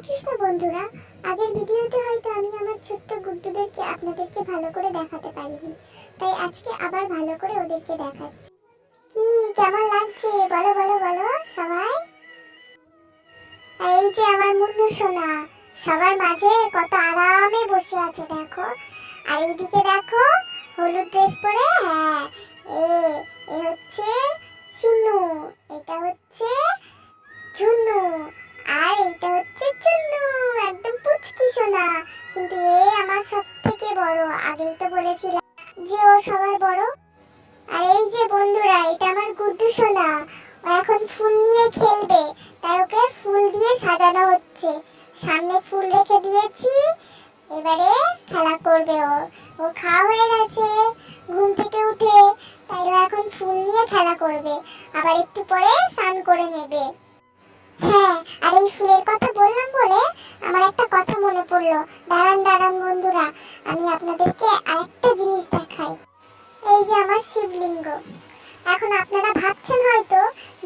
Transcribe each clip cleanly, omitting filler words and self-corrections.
কৃষ্ণ বন্ধুরা, আগের ভিডিওতে হয়তো আমি আমার ছোট্ট গুড্ডুদেরকে আপনাদেরকে ভালো করে দেখাতে পারিনি, তাই আজকে আবার ভালো করে ওদেরকে দেখাচ্ছি। কি কেমন লাগছে বলো বলো বলো সবাই। আর এই যে আমার মুন্নু সোনা সবার মাঝে কত আরামে বসে আছে দেখো। আর এইদিকে দেখো হলুদ ড্রেস পরে, হ্যাঁ এ হচ্ছে সিনু, এটা হচ্ছে ঝুনু, আর এইটা হচ্ছে চুন্নু, একদম পুচকি সোনা। কিন্তু এ আমার সব থেকে বড়, আগেই তো বলেছিলাম যে ও সবার বড়। আর এই যে বন্ধুরা, এটা আমার গুড্ডু সোনা, ও এখন ফুল নিয়ে খেলবে, তাই ওকে ফুল দিয়ে সাজানো হচ্ছে। সামনে ফুল রেখে দিয়েছি, এবারে খেলা করবে। ও খাওয়া হয়ে গেছে ঘুম থেকে উঠে, তাই ও এখন ফুল নিয়ে খেলা করবে, আবার একটু পরে স্নান করে নেবে। হ্যাঁ, আর এই ফুলের কথা বললাম বলে আমার একটা কথা মনে পড়লো। দাঁড়ান দাঁড়ান বন্ধুরা, আমি আপনাদেরকে আরেকটা জিনিস দেখাই। এই যে আমার শিবলিঙ্গ। এখন আপনারা ভাবছেন হয়তো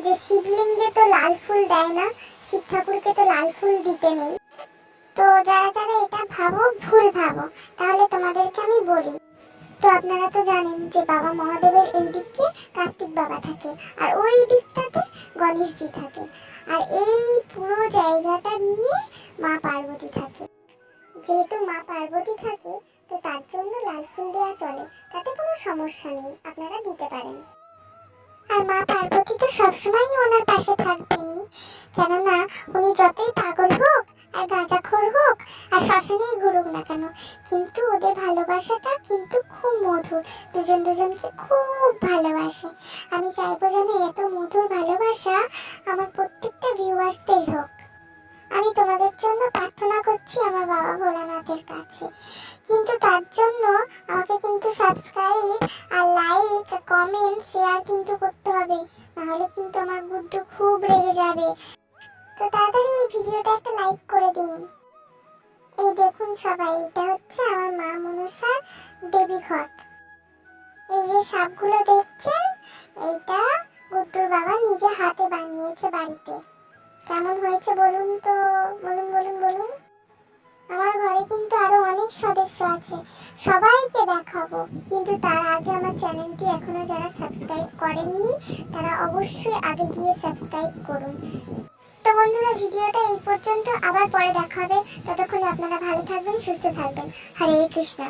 যে শিবলিঙ্গে তো লাল ফুল দেয় না, শিব ঠাকুরকে তো লাল ফুল দিতে নেই। তো যারা যারা এটা ভাবো ভুল ভাবো, তাহলে তোমাদেরকে আমি বলি। তো আপনারা তো জানেন যে বাবা মহাদেবের এই দিকে কার্তিক বাবা থাকে, আর ওই দিকটাতে গণেশজি থাকে, আর এই পুরো জায়গাটা নিয়ে মা পার্বতী থাকে। যেহেতু মা পার্বতী থাকে, তো তার জন্য লাল ফুল দেওয়া চলে, তাতে কোনো সমস্যা নেই, আপনারা দিতে পারেন। আর মা পার্বতী তো সবসময়ই ওনার পাশে থাকবেনই, কেননা উনি যতই পাগল হোক আর গাঁজাখোর হোক আর শ্মশানেই ঘুরুক না কেন, কিন্তু ওদের ভালোবাসাটা কিন্তু খুব মধুর, দুজন দুজনকে খুব ভালোবাসে। আমি চাইবো যেন এত মধুর ভালোবাসা আমার প্রত্যেকটা ভিউয়ার্সদের হোক। আমি তোমাদের জন্য প্রার্থনা করছি আমার বাবা ভোলানাথের কাছে, কিন্তু তার জন্য আমাকে কিন্তু সাবস্ক্রাইব আর লাইক কমেন্ট শেয়ার কিন্তু করতে হবে, নাহলে কিন্তু আমার গুড্ডু খুব রেগে যাবে। তো তাড়াতাড়ি এই ভিডিওটা একটা লাইক করে দিন। এই দেখুন সবাই, এটা হচ্ছে আমার মা মনসার দেবী ঘট। এই যে সাপগুলো দেখছেন, এইটা গুড্ডুর বাবা নিজে হাতে বানিয়েছে বাড়িতে। কেমন হয়েছে বলুন তো, বলুন বলুন বলুন। আমার ঘরে কিন্তু আরো অনেক সদস্য আছে, সবাইকে দেখাবো, কিন্তু তার আগে আমার চ্যানেলটি এখনো যারা সাবস্ক্রাইব করেননি তারা অবশ্যই আগে গিয়ে সাবস্ক্রাইব করুন। তো বন্ধুরা, ভিডিওটা এই পর্যন্ত, আবার পরে দেখা হবে। ততক্ষণে আপনারা ভালো থাকবেন, সুস্থ থাকবেন। হরে কৃষ্ণ।